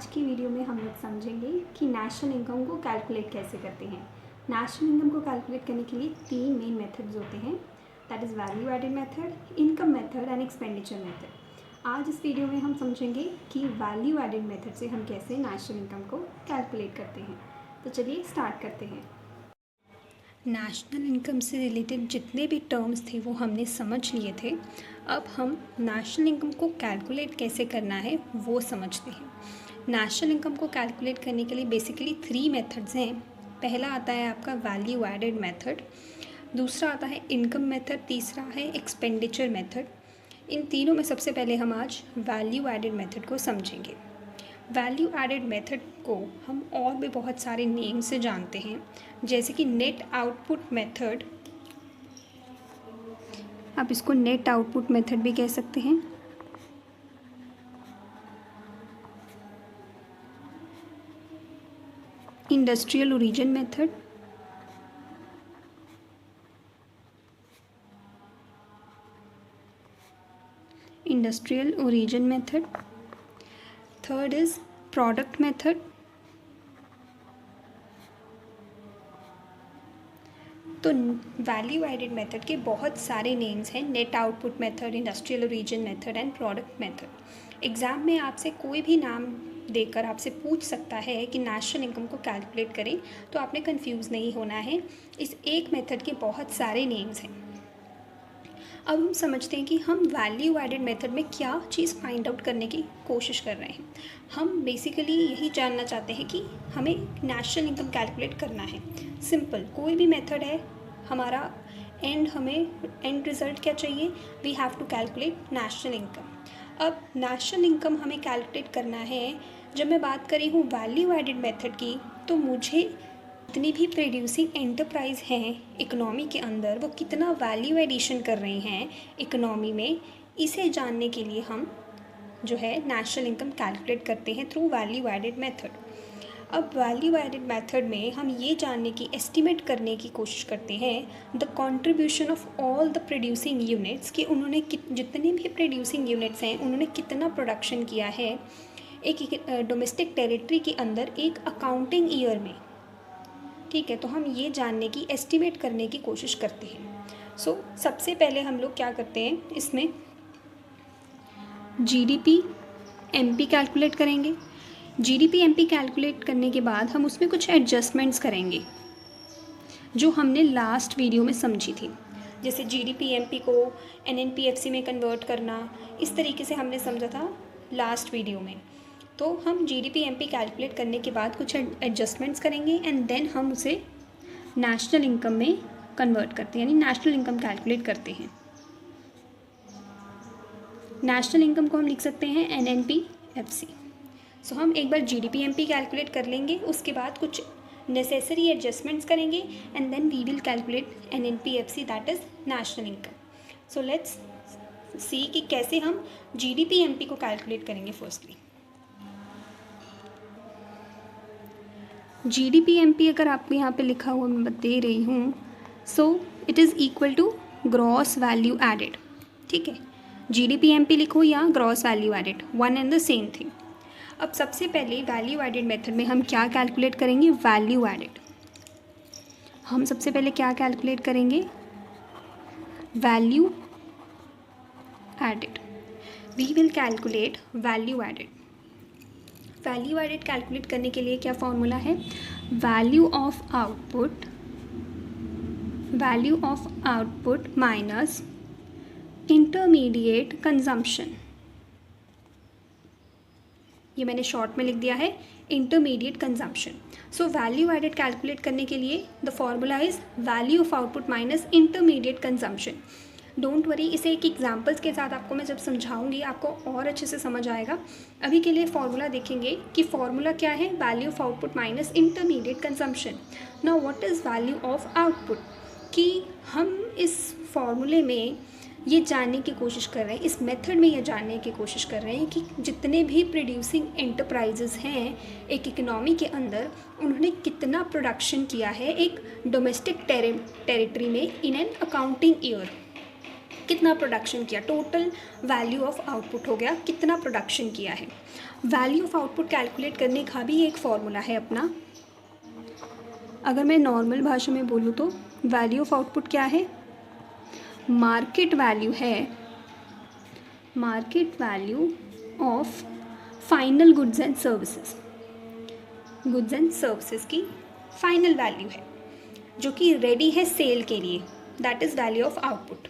आज की वीडियो में हम लोग समझेंगे कि नेशनल इनकम को कैलकुलेट कैसे करते हैं। नेशनल इनकम को कैलकुलेट करने के लिए तीन मेन मेथड्स होते हैं, that is value added method, income method and expenditure method. आज इस वीडियो में हम समझेंगे कि वैल्यू एडेड मेथड से हम कैसे नेशनल इनकम को कैलकुलेट करते हैं। तो चलिए स्टार्ट करते हैं। नेशनल इनकम से रिलेटेड जितने भी टर्म्स थे वो हमने समझ लिए थे। अब हम नेशनल इनकम को कैलकुलेट कैसे करना है वो समझते हैं। नेशनल इनकम को कैलकुलेट करने के लिए बेसिकली 3 मेथड्स हैं। पहला आता है आपका वैल्यू एडेड मेथड, दूसरा आता है इनकम मेथड, तीसरा है एक्सपेंडिचर मेथड। इन तीनों में सबसे पहले हम आज वैल्यू एडेड मेथड को समझेंगे। वैल्यू एडेड मेथड को हम और भी बहुत सारे नेम से जानते हैं, जैसे कि नेट आउटपुट मेथड, आप इसको नेट आउटपुट मेथड भी कह सकते हैं। Industrial origin method, industrial origin method, third is product method, तो वैल्यू एडेड मेथड के बहुत सारे नेम्स हैं, net output method, industrial origin method and product method. Exam में आपसे कोई भी नाम देकर आपसे पूछ सकता है कि नेशनल इनकम को कैलकुलेट करें, तो आपने कंफ्यूज नहीं होना है। इस एक मेथड के बहुत सारे नेम्स हैं। अब हम समझते हैं कि हम वैल्यू एडेड मेथड में क्या चीज़ फाइंड आउट करने की कोशिश कर रहे हैं। हम बेसिकली यही जानना चाहते हैं कि हमें नेशनल इनकम कैलकुलेट करना है। सिंपल, कोई भी मेथड है, हमारा हमें एंड रिज़ल्ट क्या चाहिए, we have to calculate national income. अब नेशनल इनकम हमें कैलकुलेट करना है। जब मैं बात कर रही हूँ वैल्यू एडेड मेथड की, तो मुझे जितनी भी प्रोड्यूसिंग एंटरप्राइज हैं इकोनॉमी के अंदर, वो कितना वैल्यू एडिशन कर रही हैं इकोनॉमी में, इसे जानने के लिए हम जो है नेशनल इनकम कैलकुलेट करते हैं थ्रू वैल्यू एडेड मेथड। अब वैल्यू एडेड मेथड में हम ये जानने की, एस्टिमेट करने की कोशिश करते हैं the contribution of all the producing units, कि उन्होंने जितने भी प्रोड्यूसिंग यूनिट्स हैं उन्होंने कितना प्रोडक्शन किया है एक डोमेस्टिक टेरिटरी के अंदर एक अकाउंटिंग ईयर में। ठीक है, तो हम ये जानने की, एस्टिमेट करने की कोशिश करते हैं। सबसे पहले हम लोग क्या करते हैं, इसमें जीडीपी एमपी कैलकुलेट करेंगे। जीडीपी एमपी कैलकुलेट करने के बाद हम उसमें कुछ एडजस्टमेंट्स करेंगे जो हमने लास्ट वीडियो में समझी थी, जैसे जीडीपी एमपी को एनएनपीएफसी में कन्वर्ट करना, इस तरीके से हमने समझा था लास्ट वीडियो में। तो हम जीडीपी एमपी कैलकुलेट करने के बाद कुछ एडजस्टमेंट्स करेंगे एंड देन हम उसे नेशनल इनकम में कन्वर्ट करते हैं, यानी नेशनल इनकम कैलकुलेट करते हैं। नेशनल इनकम को हम लिख सकते हैं एनएनपीएफसी। हम एक बार जीडीपी एमपी कैलकुलेट कर लेंगे, उसके बाद कुछ नेसेसरी एडजस्टमेंट्स करेंगे and then we will calculate NNPFC, that is national income. So let's see कि कैसे हम जीडीपी एमपी को कैलकुलेट करेंगे। फर्स्टली जीडीपी एमपी अगर आपको यहाँ पे लिखा हुआ मैं दे रही हूँ, so it is equal to gross value added. ठीक है, जीडीपी एमपी लिखो या gross value added, one and the same thing. अब सबसे पहले वैल्यू एडेड मेथड में हम क्या कैलकुलेट करेंगे, वैल्यू एडेड। हम सबसे पहले क्या कैलकुलेट करेंगे, value added. We will calculate value added. Value added calculate करने के लिए क्या फॉर्मूला है, value of output minus intermediate consumption. ये मैंने शॉर्ट में लिख दिया है, intermediate consumption. Value added calculate करने के लिए the formula is value of output minus intermediate consumption. Don't worry, इसे एक एग्जांपल्स के साथ आपको मैं जब समझाऊंगी आपको और अच्छे से समझ आएगा। अभी के लिए फॉर्मूला देखेंगे कि फॉर्मूला क्या है, value of output minus intermediate consumption. Now what is value of output, कि हम इस फॉर्मूले में ये जानने की कोशिश कर रहे हैं, इस मेथड में ये जानने की कोशिश कर रहे हैं कि जितने भी प्रोड्यूसिंग एंटरप्राइजेज़ हैं एक इकोनॉमी के अंदर, उन्होंने कितना प्रोडक्शन किया है एक डोमेस्टिक टेरिटरी में इन एन अकाउंटिंग ईयर। कितना प्रोडक्शन किया, टोटल वैल्यू ऑफ आउटपुट हो गया, कितना प्रोडक्शन किया है। वैल्यू ऑफ आउटपुट कैलकुलेट करने का भी एक फॉर्मूला है अपना। अगर मैं नॉर्मल भाषा में बोलूँ तो वैल्यू ऑफ आउटपुट क्या है, मार्केट वैल्यू है, market value of final goods and services, goods and services की फाइनल वैल्यू है जो कि रेडी है सेल के लिए, that is value of output.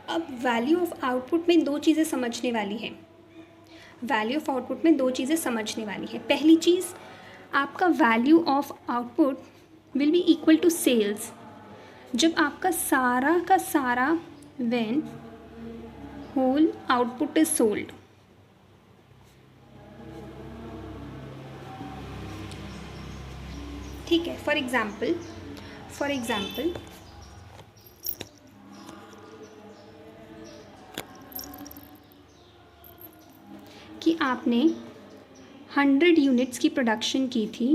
अब वैल्यू ऑफ आउटपुट में दो चीज़ें समझने वाली हैं, वैल्यू ऑफ आउटपुट में दो चीज़ें समझने वाली है। पहली चीज़, आपका value of output will be equal to sales जब आपका सारा का सारा when whole output is sold. ठीक है, फॉर एग्जाम्पल कि आपने 100 यूनिट्स की प्रोडक्शन की थी,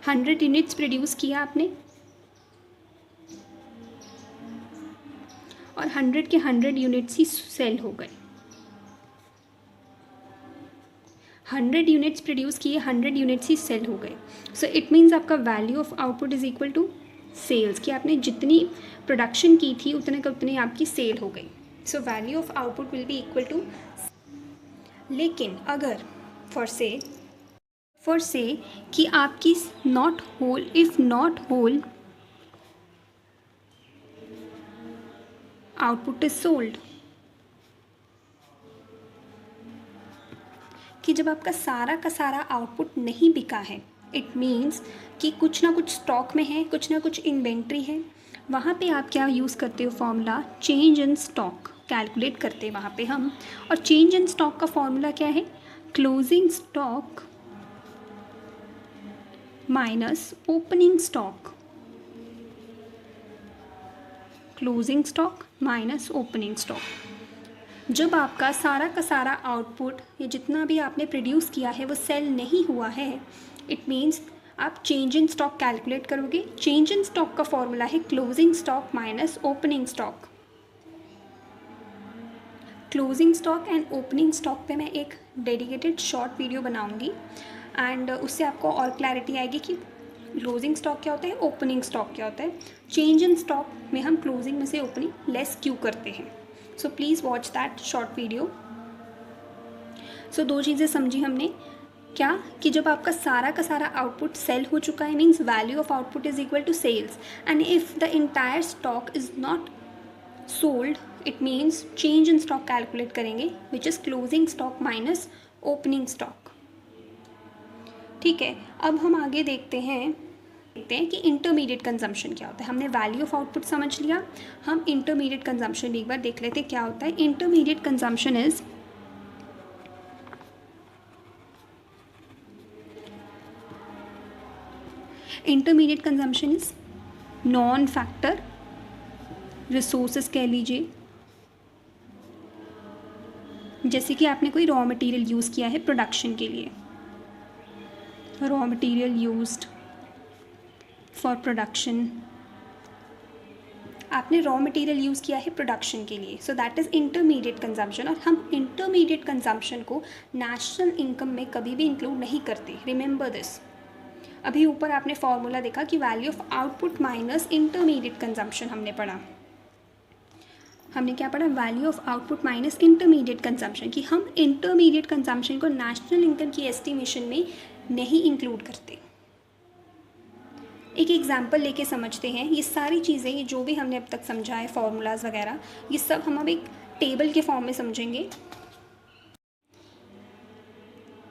100 यूनिट्स प्रोड्यूस किया आपने और 100 के 100 यूनिट्स ही सेल हो गए। 100 यूनिट्स प्रोड्यूस किए, 100 यूनिट्स ही सेल हो गए। सो इट मीन्स आपका value of output is equal to sales, कि आपने जितनी प्रोडक्शन की थी उतने का उतनी आपकी सेल हो गई। So value of output will be equal to. लेकिन अगर फॉर से कि आपकी not whole, if not whole output is sold, कि जब आपका सारा का सारा आउटपुट नहीं बिका है, इट मीन्स कि कुछ ना कुछ स्टॉक में है, कुछ ना कुछ इन्वेंट्री है, वहाँ पे आप क्या यूज़ करते हो formula, change in stock calculate करते हैं वहाँ पे हम। और चेंज इन स्टॉक का फॉर्मूला क्या है, closing stock minus opening stock, closing stock minus opening stock. जब आपका सारा का सारा आउटपुट या जितना भी आपने प्रोड्यूस किया है वो सेल नहीं हुआ है, इट मीन्स आप चेंज इन स्टॉक कैलकुलेट करोगे। चेंज इन स्टॉक का फॉर्मूला है closing stock minus opening stock. Closing stock and opening stock पे मैं एक डेडिकेटेड शॉर्ट वीडियो बनाऊंगी एंड उससे आपको और क्लैरिटी आएगी कि क्लोजिंग स्टॉक क्या होता है, ओपनिंग स्टॉक क्या होता है। चेंज इन स्टॉक में हम क्लोजिंग में से ओपनिंग लेस क्यों करते हैं। So please watch that short video. So दो चीज़ें समझी हमने, क्या कि जब आपका सारा का सारा आउटपुट सेल हो चुका है, means value of output is equal to sales, and if the entire stock is not sold, it means change in stock calculate करेंगे which is closing stock minus opening stock. ठीक है, अब हम आगे देखते हैं कि इंटरमीडिएट कंजम्पशन क्या होता है। हमने वैल्यू ऑफ आउटपुट समझ लिया, हम इंटरमीडिएट कंजम्पशन एक बार देख लेते हैं क्या होता है। Intermediate consumption is non factor resources कह लीजिए। जैसे कि आपने कोई रॉ मटेरियल यूज़ किया है प्रोडक्शन के लिए, raw material used for production, आपने रॉ मटेरियल यूज़ किया है प्रोडक्शन के लिए, so that is intermediate consumption. और हम इंटरमीडिएट कंजम्पशन को नेशनल इनकम में कभी भी इंक्लूड नहीं करते, रिमेंबर दिस। अभी ऊपर आपने फॉर्मूला देखा कि value of output minus intermediate consumption हमने पढ़ा। हमने क्या पढ़ा, value of output minus intermediate consumption, कि हम इंटरमीडिएट कंजम्पशन को नेशनल इनकम की एस्टिमेशन में नहीं इंक्लूड करते। एक एग्जाम्पल लेके समझते हैं। ये सारी चीज़ें, ये जो भी हमने अब तक समझा है, फॉर्मूलाज वगैरह, ये सब हम अब एक टेबल के फॉर्म में समझेंगे।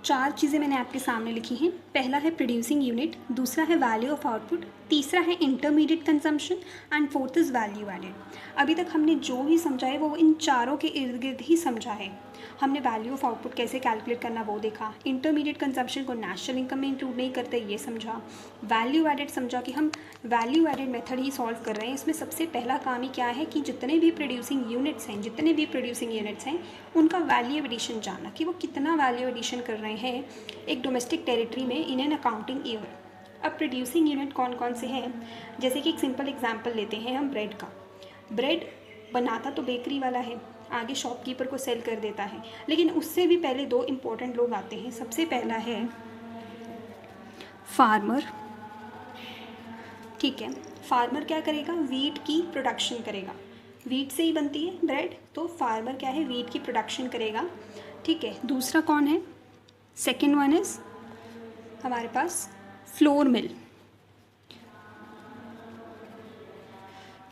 4 चीज़ें मैंने आपके सामने लिखी हैं। पहला है प्रोड्यूसिंग यूनिट, दूसरा है वैल्यू ऑफ आउटपुट, तीसरा है intermediate consumption and fourth is value added. अभी तक हमने जो भी समझा है वो इन चारों के इर्द गिर्द ही समझा है। हमने वैल्यू ऑफ आउटपुट कैसे कैलकुलेट करना वो देखा, इंटरमीडिएट कंजम्पशन को नेशनल इनकम में इंक्लूड नहीं करते ये समझा, वैल्यू एडेड समझा कि हम वैल्यू एडेड मेथड ही सॉल्व कर रहे हैं। इसमें सबसे पहला काम ही क्या है कि जितने भी प्रोड्यूसिंग यूनिट्स हैं उनका वैल्यू एडिशन जानना, कि वो कितना वैल्यू एडिशन कर रहे हैं एक डोमेस्टिक टेरिटरी में इन एन अकाउंटिंग ईयर। अब प्रोड्यूसिंग यूनिट कौन कौन से हैं, जैसे कि एक सिंपल एग्जांपल लेते हैं हम ब्रेड का। ब्रेड बनाता तो बेकरी वाला है, आगे शॉपकीपर को सेल कर देता है, लेकिन उससे भी पहले दो इम्पोर्टेंट लोग आते हैं। सबसे पहला है फार्मर, ठीक है। फार्मर क्या करेगा, वीट की प्रोडक्शन करेगा, वीट से ही बनती है ब्रेड, तो फार्मर क्या है, वीट की प्रोडक्शन करेगा, ठीक है। दूसरा कौन है, सेकेंड वन इज़ हमारे पास flour mill.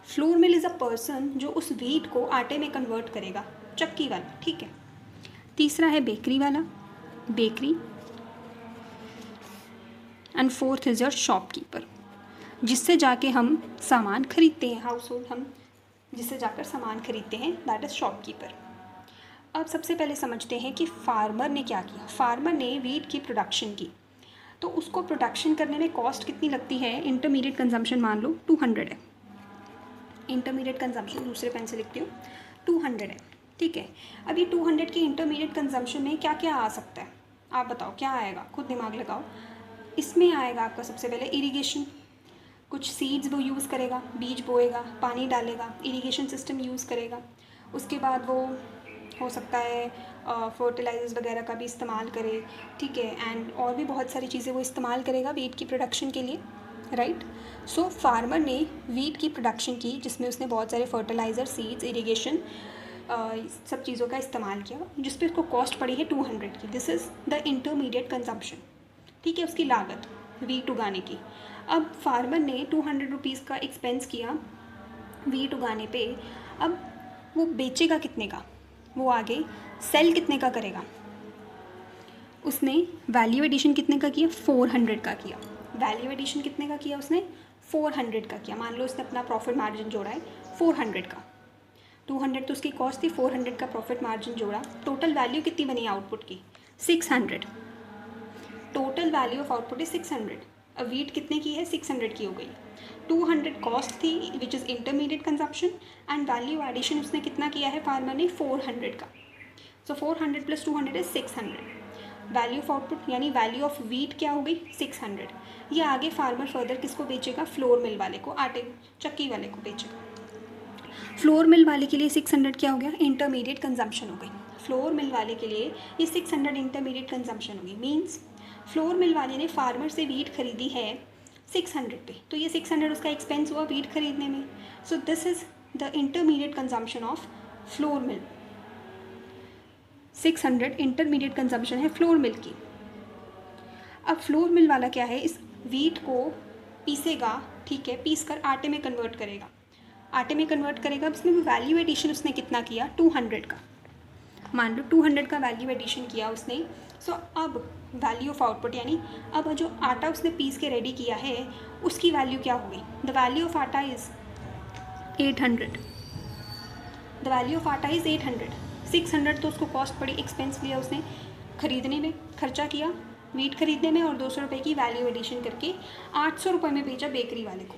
Flour mill is a person जो उस वीट को आटे में कन्वर्ट करेगा, चक्की वाला, ठीक है। तीसरा है बेकरी वाला, bakery, and fourth is your shopkeeper, जिससे जाके हम सामान खरीदते हैं, हाउस होल्ड हम जिससे जाकर सामान खरीदते हैं, दैट इज़ शॉपकीपर। अब सबसे पहले समझते हैं कि फार्मर ने क्या किया। फार्मर ने वीट की प्रोडक्शन की, तो उसको प्रोडक्शन करने में कॉस्ट कितनी लगती है, इंटरमीडिएट कंजम्पशन मान लो 200 है, इंटरमीडिएट कंजम्पशन दूसरे पेन से लिखती हूँ 200 है, ठीक है। अब ये 200 की इंटरमीडिएट कंजम्पशन में क्या क्या आ सकता है, आप बताओ क्या आएगा, खुद दिमाग लगाओ। इसमें आएगा आपका सबसे पहले इरिगेशन, कुछ सीड्स वो यूज़ करेगा, बीज बोएगा, पानी डालेगा, इरिगेशन सिस्टम यूज़ करेगा। उसके बाद वो हो सकता है फर्टिलाइजर्स वगैरह का भी इस्तेमाल करे, ठीक है, एंड और भी बहुत सारी चीज़ें वो इस्तेमाल करेगा वीट की प्रोडक्शन के लिए, राइट। सो फार्मर ने वीट की प्रोडक्शन की, जिसमें उसने बहुत सारे फर्टिलाइज़र, सीड्स, इरिगेशन सब चीज़ों का इस्तेमाल किया, जिस पर उसको कॉस्ट पड़ी है 200 की। This is the intermediate consumption, ठीक है, उसकी लागत वीट उगाने की। अब फार्मर ने 200 रुपीज़ का एक्सपेंस किया वीट उगाने पे, अब वो बेचेगा कितने का, वो आगे सेल कितने का करेगा। उसने वैल्यू एडिशन कितने का किया, 400 का किया। वैल्यू एडिशन कितने का किया उसने, 400 का किया। मान लो उसने अपना प्रॉफिट मार्जिन जोड़ा है 400 का, 200 तो उसकी कॉस्ट थी, 400 का प्रॉफिट मार्जिन जोड़ा, टोटल वैल्यू कितनी बनी आउटपुट की, 600। Total value of output is 600। अब वीट कितने की है, 600 की हो गई। 200 कॉस्ट थी which is intermediate consumption, and value addition उसने कितना किया है फार्मर ने, 400 का। सो 400 + 200 इज 600। वैल्यू ऑफ आउटपुट यानी वैल्यू ऑफ वीट क्या हो गई, 600। ये आगे फार्मर फर्दर किसको बेचेगा, फ्लोर मिल वाले को, आटे चक्की वाले को बेचेगा। फ्लोर मिल वाले के लिए 600 क्या हो गया, इंटरमीडिएट कंजम्पशन हो गई। फ्लोर मिल वाले के लिए ये 600 इंटरमीडिएट कंजम्पशन होगी। मीन्स फ्लोर मिल वाले ने फार्मर से वीट खरीदी है 600 पे, तो ये 600 उसका एक्सपेंस हुआ वीट खरीदने में। So this is the intermediate consumption of flour mill. 600 intermediate consumption है फ्लोर मिल की। अब फ्लोर मिल वाला क्या है, इस वीट को पीसेगा, ठीक है, पीस कर आटे में कन्वर्ट करेगा, आटे में कन्वर्ट करेगा। इसमें वैल्यू एडिशन उसने कितना किया, 200 का, मान लो 200 का वैल्यू एडिशन किया उसने। सो अब वैल्यू ऑफ आउटपुट यानी अब जो आटा उसने पीस के रेडी किया है उसकी वैल्यू क्या हो गई, द वैल्यू ऑफ आटा इज़ 800। द वैल्यू ऑफ आटा इज़ 800। 600 तो उसको कॉस्ट पड़ी, एक्सपेंस लिया उसने खरीदने में, खर्चा किया वीट खरीदने में, और 200 रुपये की वैल्यू एडिशन करके 800 रुपये में बेचा बेकरी वाले को।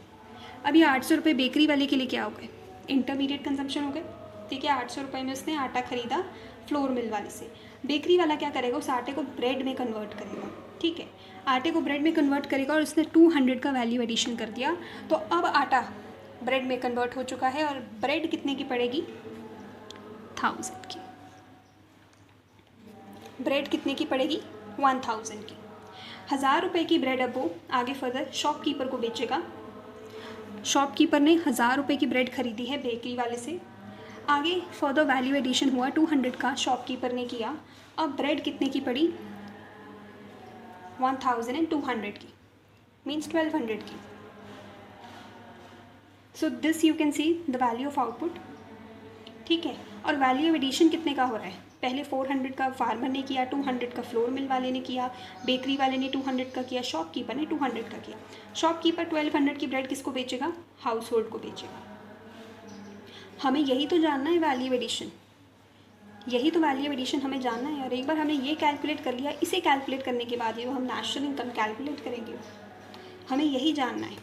अब ये 800 रुपये बेकरी वाले के लिए क्या हो गए, इंटरमीडिएट कंजम्पशन हो गए, ठीक है। 800 रुपये में उसने आटा खरीदा फ्लोर मिल वाले से। बेकरी वाला क्या करेगा, उस आटे को ब्रेड में कन्वर्ट करेगा, ठीक है, आटे को ब्रेड में कन्वर्ट करेगा, और उसने 200 का वैल्यू एडिशन कर दिया। तो अब आटा ब्रेड में कन्वर्ट हो चुका है, और ब्रेड कितने की पड़ेगी, 1000 की। ब्रेड कितने की पड़ेगी, 1000 की। 1000 रुपये की ब्रेड अब वो आगे फर्दर शॉपकीपर को बेचेगा। शॉपकीपर ने 1000 रुपये की ब्रेड खरीदी है बेकरी वाले से, आगे फर्दर वैल्यू एडिशन हुआ 200 का शॉपकीपर ने किया। अब ब्रेड कितने की पड़ी, 1200 की, मीन्स 1200 की। So this you can see the value of output, ठीक है। और वैल्यू एडिशन कितने का हो रहा है, पहले 400 का फार्मर ने किया, 200 का फ्लोर मिल वाले ने किया, बेकरी वाले ने 200 का किया, शॉपकीपर ने 200 का किया। शॉपकीपर 1200 की ब्रेड किसको बेचेगा, हाउस होल्ड को बेचेगा। हमें यही तो जानना है वैल्यू एडिशन, यही तो वैल्यू एडिशन हमें जानना है। और एक बार हमने ये कैलकुलेट कर लिया, इसे कैलकुलेट करने के बाद ये हम नेशनल इनकम कैलकुलेट करेंगे, हमें यही जानना है।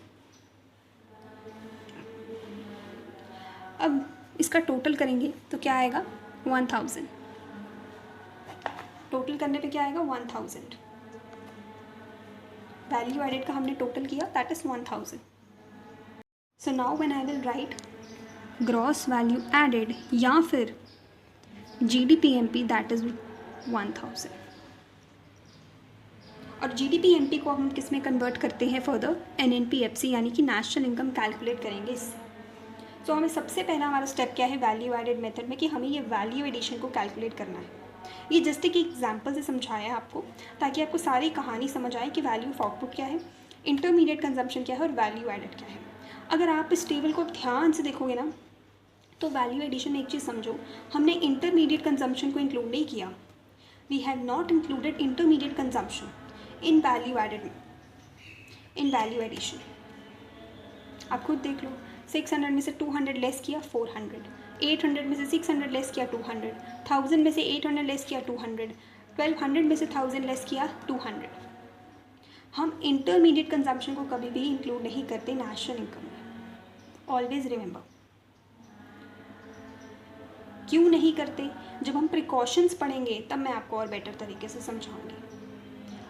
अब इसका टोटल करेंगे तो क्या आएगा, 1000। टोटल करने पे क्या आएगा, 1000। वैल्यू एडेड का हमने टोटल किया, that is 1000. So now when I will write gross value added या फिर GDPMP, दैट इज़ 1000. और GDPMP को हम किस में कन्वर्ट करते हैं फर्दर, NNPFC यानी कि नेशनल इनकम कैलकुलेट करेंगे इससे. तो हमें सबसे पहला हमारा स्टेप क्या है वैल्यू एडेड मेथड में, कि हमें ये वैल्यू एडिशन को कैलकुलेट करना है. ये जस्ट एक एग्जाम्पल से समझाया है आपको, ताकि आपको सारी कहानी समझ आए कि वैल्यू ऑफ आउटपुट क्या है, इंटरमीडिएट कंजम्पशन क्या है और वैल्यू एडेड क्या है. अगर आप इस टेबल को ध्यान से देखोगे ना, तो वैल्यू एडिशन में एक चीज़ समझो, हमने इंटरमीडिएट कंजम्पशन को इंक्लूड नहीं किया. We have not included intermediate consumption in value added, in value addition. आप खुद देख लो, 600 में से 200 लेस किया 400, 800 में से 600 लेस किया 200, 1000 में से 800 लेस किया 200, 1200 में से 1000 लेस किया 200. हम इंटरमीडिएट कंजम्पशन को कभी भी इंक्लूड नहीं करते नेशनल इनकम में. Always remember. क्यों नहीं करते? जब हम प्रिकॉशंस पढ़ेंगे तब मैं आपको और बेटर तरीके से समझाऊंगी.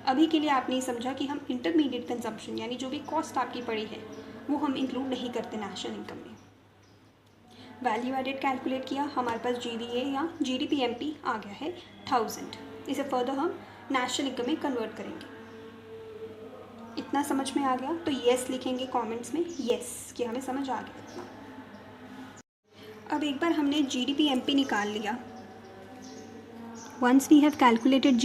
अभी के लिए आपने समझा कि हम इंटरमीडिएट कंजम्पशन यानी जो भी कॉस्ट आपकी पड़ी है वो हम इंक्लूड नहीं करते नेशनल इनकम में. वैल्यू एडेड कैलकुलेट किया, हमारे पास GDA या GDPMP आ गया है 1000. इसे फर्दर हम नेशनल इनकम में कन्वर्ट करेंगे. इतना समझ में आ गया तो येस लिखेंगे कमेंट्स में, येस कि हमें समझ आ गया इतना. अब एक बार हमने GDPMP निकाल लिया, once we have calculated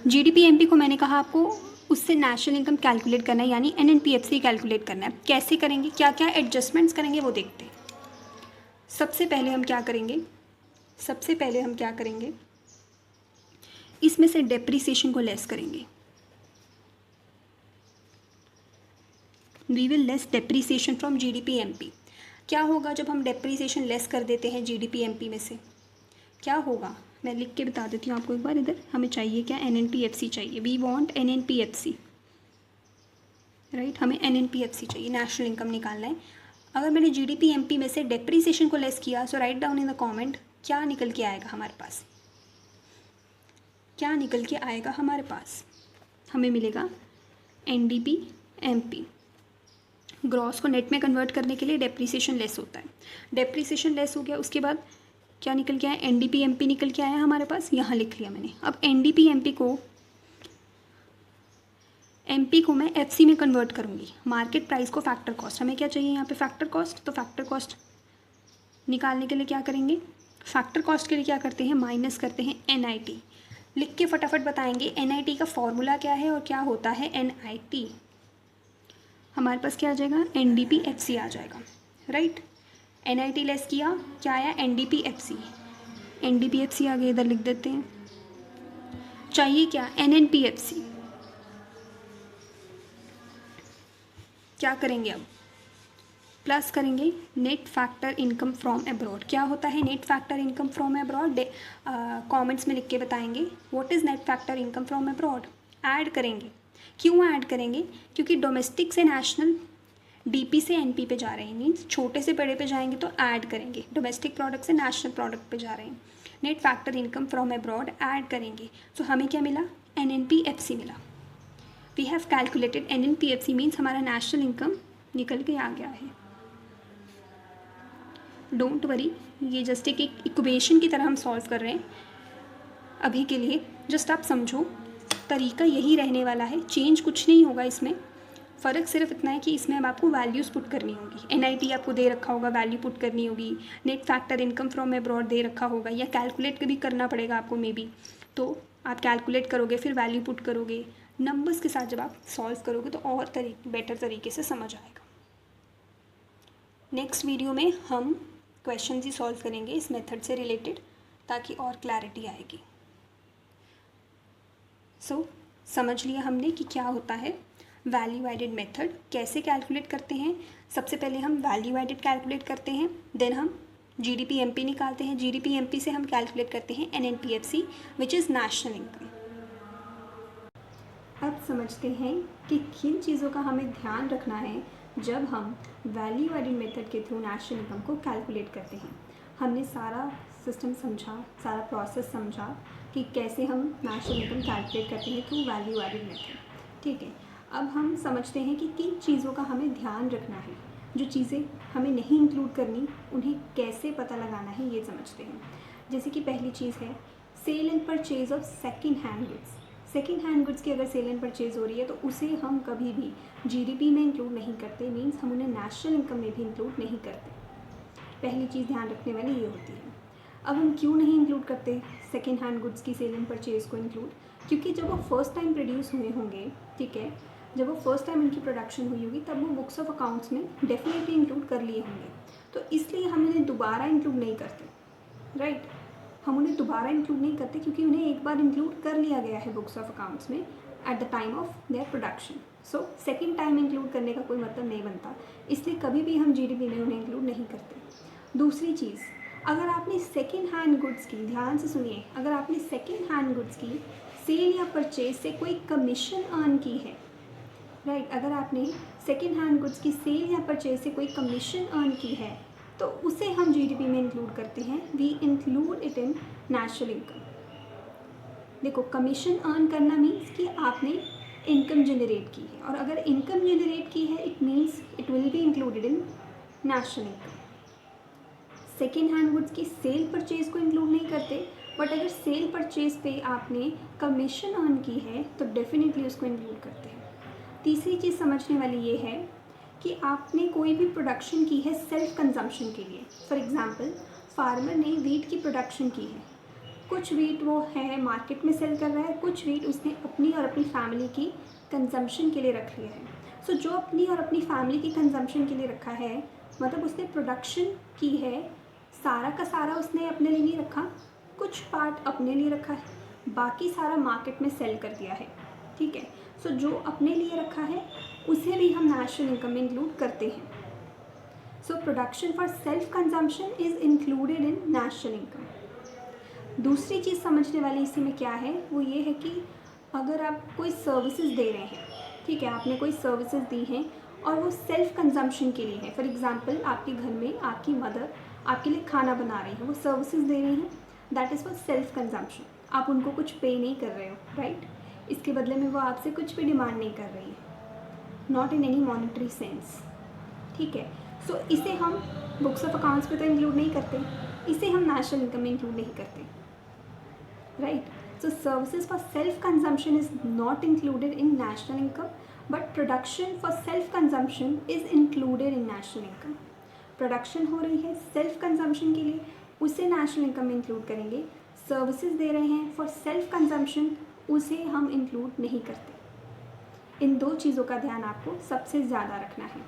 GDPMP को मैंने कहा आपको उससे नेशनल इनकम कैलकुलेट करना है, यानी NNPFC कैलकुलेट करना है. कैसे करेंगे, क्या क्या एडजस्टमेंट्स करेंगे वो देखते हैं. सबसे पहले हम क्या करेंगे, इसमें से डेप्रिसिएशन को लेस करेंगे. We will less depreciation from GDPMP. क्या होगा जब हम डेप्रिसिएशन लेस कर देते हैं GDPMP में से, क्या होगा मैं लिख के बता देती हूँ आपको एक बार. इधर हमें चाहिए क्या, NNPFC चाहिए. We want NNPFC, right. हमें NNPFC चाहिए, नेशनल इनकम निकालना है. अगर मैंने GDPMP में से डेप्रिसिएशन को लेस किया, so write down in the comment क्या निकल के आएगा हमारे पास, क्या निकल के आएगा हमारे पास. हमें मिलेगा NDPMP. ग्रॉस को नेट में कन्वर्ट करने के लिए डेप्रिसिएशन लेस होता है. डेप्रिसिएशन लेस हो गया, उसके बाद क्या निकल के आया, NDPMP निकल के आया हमारे पास, यहाँ लिख लिया मैंने. अब NDPMP को MP को मैं FC में कन्वर्ट करूँगी. मार्केट प्राइस को फैक्टर कॉस्ट, हमें क्या चाहिए यहाँ पे फैक्टर कॉस्ट. तो फैक्टर कॉस्ट निकालने के लिए क्या करेंगे, फैक्टर कॉस्ट के लिए क्या करते हैं, माइनस करते हैं NIT. लिख के फटाफट बताएंगे NIT का फॉर्मूला क्या है और क्या होता है NIT. हमारे पास क्या आ जाएगा, NDPFC आ जाएगा, राइट. NIT लेस किया, क्या आया, NDPFC. NDPFC आगे इधर लिख देते हैं. चाहिए क्या, NNPFC. क्या करेंगे अब, प्लस करेंगे net factor income from abroad. क्या होता है net factor income from abroad, comments में लिख के बताएंगे what is net factor income from abroad. Add करेंगे. क्यों ऐड करेंगे, क्योंकि डोमेस्टिक से नेशनल, DP से NP पे जा रहे हैं, मीन्स छोटे से बड़े पे जाएंगे तो ऐड करेंगे. डोमेस्टिक प्रोडक्ट से नेशनल प्रोडक्ट पे जा रहे हैं, net factor income from abroad add करेंगे. तो हमें क्या मिला, NNPFC मिला. We have calculated NNPFC, means हमारा नेशनल इनकम निकल के आ गया है. डोंट वरी, ये जस्ट एक इक्वेशन की तरह हम सॉल्व कर रहे हैं अभी के लिए. जस्ट आप समझो, तरीका यही रहने वाला है, चेंज कुछ नहीं होगा इसमें. फ़र्क सिर्फ इतना है कि इसमें अब आपको वैल्यूज़ पुट करनी होगी. NIT आपको दे रखा होगा, वैल्यू पुट करनी होगी. Net factor income from abroad दे रखा होगा, या कैलकुलेट भी करना पड़ेगा आपको मे बी. तो आप कैलकुलेट करोगे, फिर वैल्यू पुट करोगे. नंबर्स के साथ जब आप सॉल्व करोगे तो और बेटर तरीके से समझ आएगा. नेक्स्ट वीडियो में हम क्वेश्चन ही सॉल्व करेंगे इस मेथड से रिलेटेड, ताकि और क्लैरिटी आएगी. सो समझ लिया हमने कि क्या होता है वैल्यू एडेड मेथड, कैसे कैलकुलेट करते हैं. सबसे पहले हम वैल्यू एडेड कैलकुलेट करते हैं, देन हम GDPMP निकालते हैं. GDPMP से हम कैलकुलेट करते हैं NNPFC which is national income. अब समझते हैं कि किन चीज़ों का हमें ध्यान रखना है जब हम वैल्यू एडेड मेथड के थ्रू नेशनल इनकम को कैलकुलेट करते हैं. हमने सारा सिस्टम समझा, सारा प्रोसेस समझा. कि कैसे हम नेशनल इनकम कैलकुलेट करते हैं थ्रू वैल्यू एडेड मेथड। ठीक है, अब हम समझते हैं कि किन चीज़ों का हमें ध्यान रखना है, जो चीज़ें हमें नहीं इंक्लूड करनी उन्हें कैसे पता लगाना है, ये समझते हैं। जैसे कि पहली चीज़ है sale and purchase of second hand goods. Second hand goods की अगर सेल एंड परचेज हो रही है तो उसे हम कभी भी जीडीपी में इंक्लूड नहीं करते, मीन्स हम उन्हें नेशनल इनकम में भी इंक्लूड नहीं करते। पहली चीज़ ध्यान रखने वाली ये होती है। अब हम क्यों नहीं इंक्लूड करते सेकेंड हैंड गुड्स की सेल एंड परचेज को इंक्लूड? क्योंकि जब वो फर्स्ट टाइम प्रोड्यूस हुए होंगे, ठीक है, जब वो फर्स्ट टाइम इनकी प्रोडक्शन हुई होगी तब वो बुक्स ऑफ अकाउंट्स में डेफिनेटली इंक्लूड कर लिए होंगे, तो इसलिए हम इन्हें दोबारा इंक्लूड नहीं करते, राइट। हम उन्हें दोबारा इंक्लूड नहीं करते क्योंकि उन्हें एक बार इंक्लूड कर लिया गया है बुक्स ऑफ अकाउंट्स में at the time of their production. So second time include करने का कोई मतलब नहीं बनता, इसलिए कभी भी हम जीडीपी में उन्हें इंक्लूड नहीं करते। दूसरी चीज़, अगर आपने सेकेंड हैंड गुड्स की, ध्यान से सुनिए, अगर आपने सेकेंड हैंड गुड्स की सेल या परचेज से कोई कमीशन अर्न की है, राइट, अगर आपने सेकेंड हैंड गुड्स की सेल या परचेज से कोई कमीशन अर्न की है तो उसे हम जीडीपी में इंक्लूड करते हैं। We include it in national income. देखो, कमीशन अर्न करना मीन्स कि आपने इनकम जनरेट की है, और अगर इनकम जनरेट की है it means it will be included in national income. Second hand goods की सेल परचेज को इंक्लूड नहीं करते, बट अगर सेल परचेज पे आपने कमीशन अर्न की है तो डेफिनेटली उसको इंक्लूड करते हैं। तीसरी चीज़ समझने वाली ये है कि आपने कोई भी प्रोडक्शन की है सेल्फ कंजम्पशन के लिए। फॉर एग्जांपल, फार्मर ने वीट की प्रोडक्शन की है, कुछ वीट वो है मार्केट में सेल कर रहा है, कुछ वीट उसने अपनी और अपनी फैमिली की कंजम्पशन के लिए रख लिया है। सो जो अपनी और अपनी फैमिली की कंजम्पशन के लिए रखा है, मतलब उसने प्रोडक्शन की है, सारा का सारा उसने अपने लिए नहीं रखा, कुछ पार्ट अपने लिए रखा है, बाकी सारा मार्केट में सेल कर दिया है, ठीक है। सो जो अपने लिए रखा है उसे भी हम नेशनल इनकम में इंक्लूड करते हैं। So production for self consumption is included in national income. दूसरी चीज़ समझने वाली इसी में क्या है, वो ये है कि अगर आप कोई सर्विसेज दे रहे हैं, ठीक है, आपने कोई सर्विसेज दी हैं और वो सेल्फ कंजम्पशन के लिए है। फॉर एग्जांपल, आपके घर में आपकी मदर आपके लिए खाना बना रही है, वो सर्विसेज दे रही हैं, that is for self consumption. आप उनको कुछ पे नहीं कर रहे हो, राइट, इसके बदले में वो आपसे कुछ भी डिमांड नहीं कर रही है, not in any monetary sense, ठीक है। सो इसे हम बुक्स ऑफ अकाउंट्स पे तो इंक्लूड नहीं करते, इसे हम नेशनल इनकम में इंक्लूड नहीं करते, right. So services for self consumption is not included in national income, but production for self consumption is included in national income. Production हो रही है सेल्फ कंजम्पशन के लिए, उसे नेशनल इनकम में इंक्लूड करेंगे। सर्विसेज दे रहे हैं फॉर सेल्फ कंजम्पशन, उसे हम इंक्लूड नहीं करते। इन दो चीज़ों का ध्यान आपको सबसे ज़्यादा रखना है।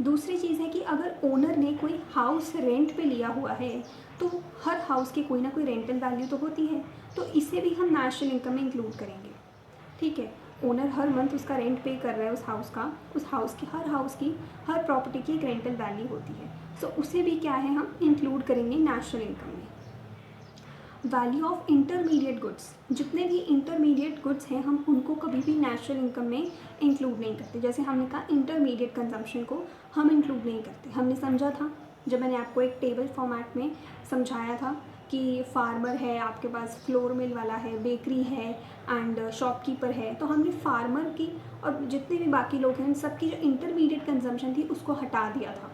दूसरी चीज़ है कि अगर ओनर ने कोई हाउस रेंट पे लिया हुआ है तो हर हाउस की कोई ना कोई रेंटल वैल्यू तो होती है, तो इसे भी हम नेशनल इनकम में इंक्लूड करेंगे, ठीक है। ओनर हर मंथ उसका रेंट पे कर रहा है उस हाउस का, उस हाउस की हर प्रॉपर्टी की एक रेंटल वैल्यू होती है, सो उसे भी क्या है हम इंक्लूड करेंगे नेशनल इनकम में। वैल्यू ऑफ इंटरमीडिएट गुड्स, जितने भी इंटरमीडिएट गुड्स हैं हम उनको कभी भी नेशनल इनकम में इंक्लूड नहीं करते। जैसे हमने कहा इंटरमीडिएट कंजम्पशन को हम इंक्लूड नहीं करते। हमने समझा था जब मैंने आपको एक टेबल फॉर्मेट में समझाया था कि फार्मर है, आपके पास फ्लोर मिल वाला है, बेकरी है एंड शॉपकीपर है, तो हमने फार्मर की और जितने भी बाकी लोग हैं सबकी जो इंटरमीडिएट कंजम्पशन थी उसको हटा दिया था।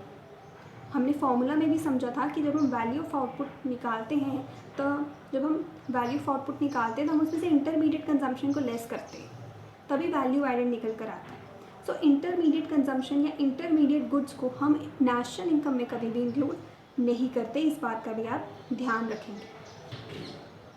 हमने फॉर्मूला में भी समझा था कि जब हम वैल्यू ऑफ आउटपुट निकालते हैं तो जब हम वैल्यू ऑफ आउटपुट निकालते हैं तो हम उसमें से इंटरमीडिएट कंजम्पशन को लेस करते हैं, तभी वैल्यू एडेड निकल कर आता है। सो इंटरमीडिएट कंजम्पशन या इंटरमीडिएट गुड्स को हम नेशनल इनकम में कभी भी इंक्लूड नहीं करते, इस बात का भी आप ध्यान रखेंगे।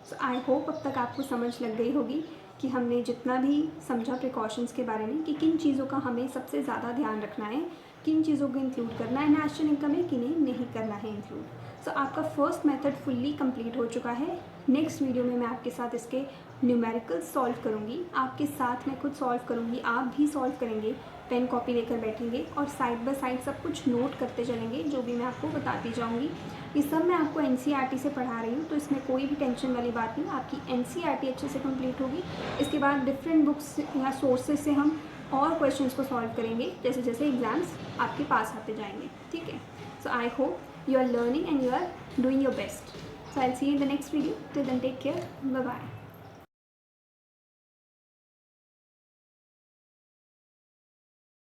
सो आई होप अब तक आपको समझ लग गई होगी कि हमने जितना भी समझा प्रिकॉशंस के बारे में कि किन चीज़ों का हमें सबसे ज़्यादा ध्यान रखना है, किन चीज़ों को इंक्लूड करना है नेशनल इनकम में, किन्हें नहीं करना है इंक्लूड। सो आपका फर्स्ट मेथड फुल्ली कंप्लीट हो चुका है। नेक्स्ट वीडियो में मैं आपके साथ इसके न्यूमेरिकल्स सॉल्व करूँगी, आपके साथ मैं खुद सॉल्व करूँगी, आप भी सॉल्व करेंगे, पेन कॉपी लेकर बैठेंगे और साइड बाय साइड सब कुछ नोट करते चलेंगे, जो भी मैं आपको बताती जाऊँगी। ये सब मैं आपको एनसीईआरटी से पढ़ा रही हूँ, तो इसमें कोई भी टेंशन वाली बात नहीं, आपकी एनसीईआरटी अच्छे से कंप्लीट होगी। इसके बाद डिफरेंट बुक्स या सोर्सेज से हम और क्वेश्चंस को सॉल्व करेंगे जैसे जैसे एग्जाम्स आपके पास आते जाएंगे, ठीक है। So I hope you are learning and you are doing your best. So I'll see you in the next video. Till then, take care. Bye bye.